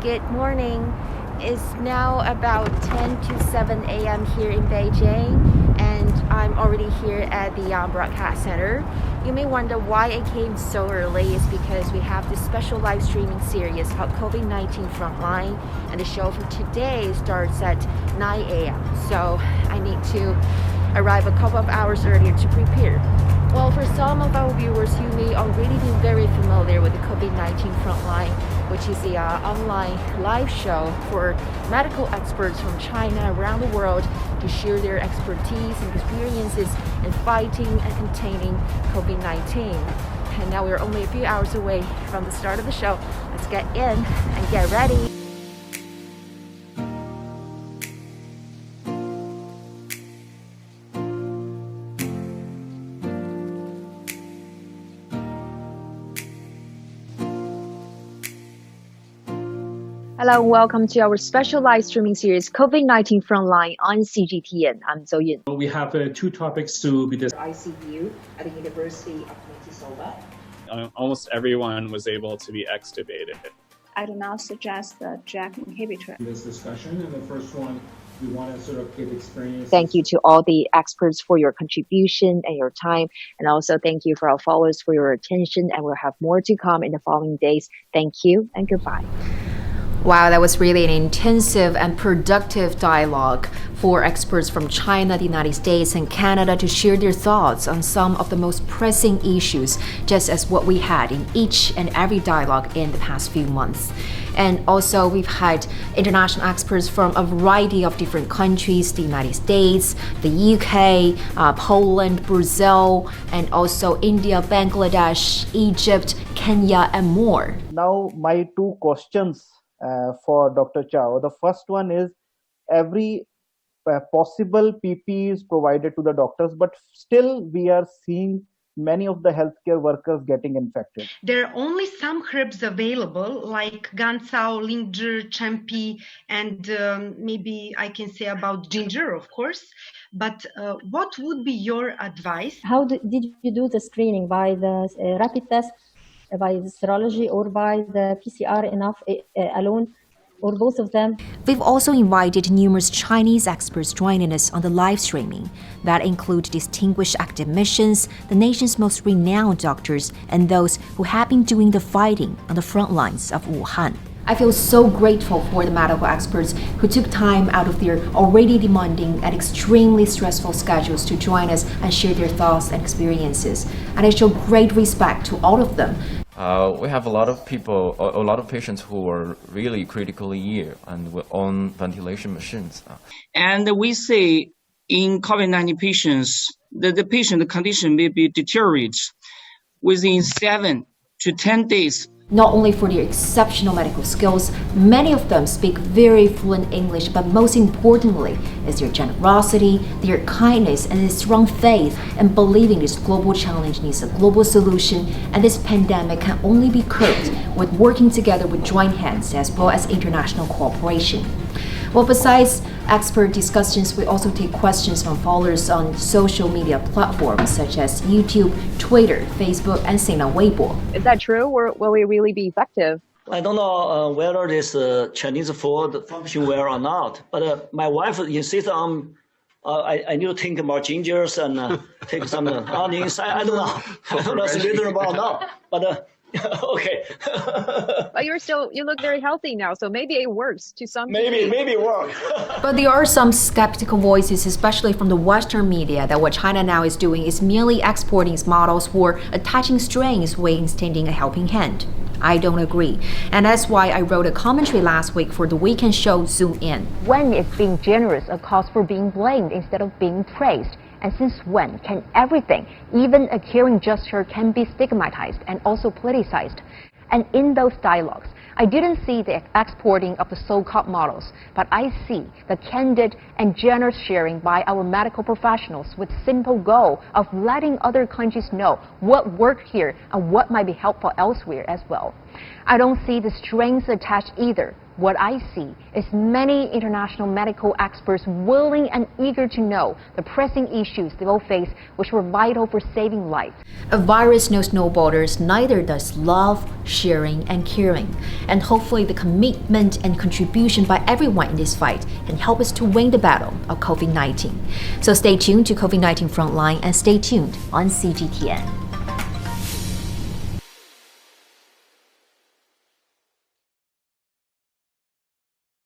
Good morning. It's now about 10 to 7 a.m. here in Beijing, and I'm already here at the broadcast center. You may wonder why I came so early. It's because we have this special live streaming series called COVID-19 Frontline, and the show for today starts at 9 a.m. So I need to arrive a couple of hours earlier to prepare. Well, for some of our viewers, you may already be very familiar with the COVID-19 Frontline, which is the online live show for medical experts from China around the world to share their expertise and experiences in fighting and containing COVID-19. And now we're only a few hours away from the start of the show. Let's get in and get ready. Hello, welcome to our special live streaming series, COVID-19 Frontline on CGTN. I'm Zoe. We have two topics to be discussed. ICU at the University of Minnesota. Almost everyone was able to be extubated. I do not suggest the JAK inhibitor. This discussion, and the first one, we want to sort of get experience. Thank you to all the experts for your contribution and your time. And also thank you for our followers for your attention. And we'll have more to come in the following days. Thank you and goodbye. Wow, that was really an intensive and productive dialogue for experts from China, the United States, and Canada to share their thoughts on some of the most pressing issues, just as what we had in each and every dialogue in the past few months. And also, we've had international experts from a variety of different countries, the United States, the UK, Poland, Brazil, and also India, Bangladesh, Egypt, Kenya, and more. Now, my two questions for Dr. Chow. The first one is every possible PPE is provided to the doctors, but still we are seeing many of the healthcare workers getting infected. There are only some herbs available like gansao, linger, champi, and maybe I can say about ginger, of course. But what would be your advice? How did you do the screening? By the rapid test, by the serology, or by the PCR enough alone, or both of them? We've also invited numerous Chinese experts joining us on the live streaming that include distinguished academicians, the nation's most renowned doctors, and those who have been doing the fighting on the front lines of Wuhan. I feel so grateful for the medical experts who took time out of their already demanding and extremely stressful schedules to join us and share their thoughts and experiences. And I show great respect to all of them. We have a lot of people, a lot of patients who are really critically ill and were on ventilation machines. And we say in COVID-19 patients, the patient condition may be deteriorate within 7 to 10 days. Not only for their exceptional medical skills, many of them speak very fluent English, but most importantly is their generosity, their kindness, and their strong faith in believing this global challenge needs a global solution, and this pandemic can only be curbed with working together with joint hands as well as international cooperation. Well, besides expert discussions, we also take questions from followers on social media platforms such as YouTube, Twitter, Facebook, and Sina Weibo. Is that true? Will we really be effective? I don't know whether this Chinese food function well or not, but my wife insists on I need to think about gingers and take some onions. I don't know. I don't know if it's reasonable or not, but okay. But you look very healthy now, so maybe it works to some Maybe it works. But there are some skeptical voices, especially from the Western media, that what China now is doing is merely exporting its models for attaching strings while extending a helping hand. I don't agree. And that's why I wrote a commentary last week for the weekend show Zoom In. When is being generous a cause for being blamed instead of being praised? And since when can everything, even a caring gesture, can be stigmatized and also politicized? And in those dialogues, I didn't see the exporting of the so-called models, but I see the candid and generous sharing by our medical professionals with simple goal of letting other countries know what worked here and what might be helpful elsewhere as well. I don't see the strings attached either. What I see is many international medical experts willing and eager to know the pressing issues they will face, which were vital for saving life. A virus knows no borders, neither does love, sharing, and caring. And hopefully the commitment and contribution by everyone in this fight can help us to win the battle of COVID-19. So stay tuned to COVID-19 Frontline and stay tuned on CGTN.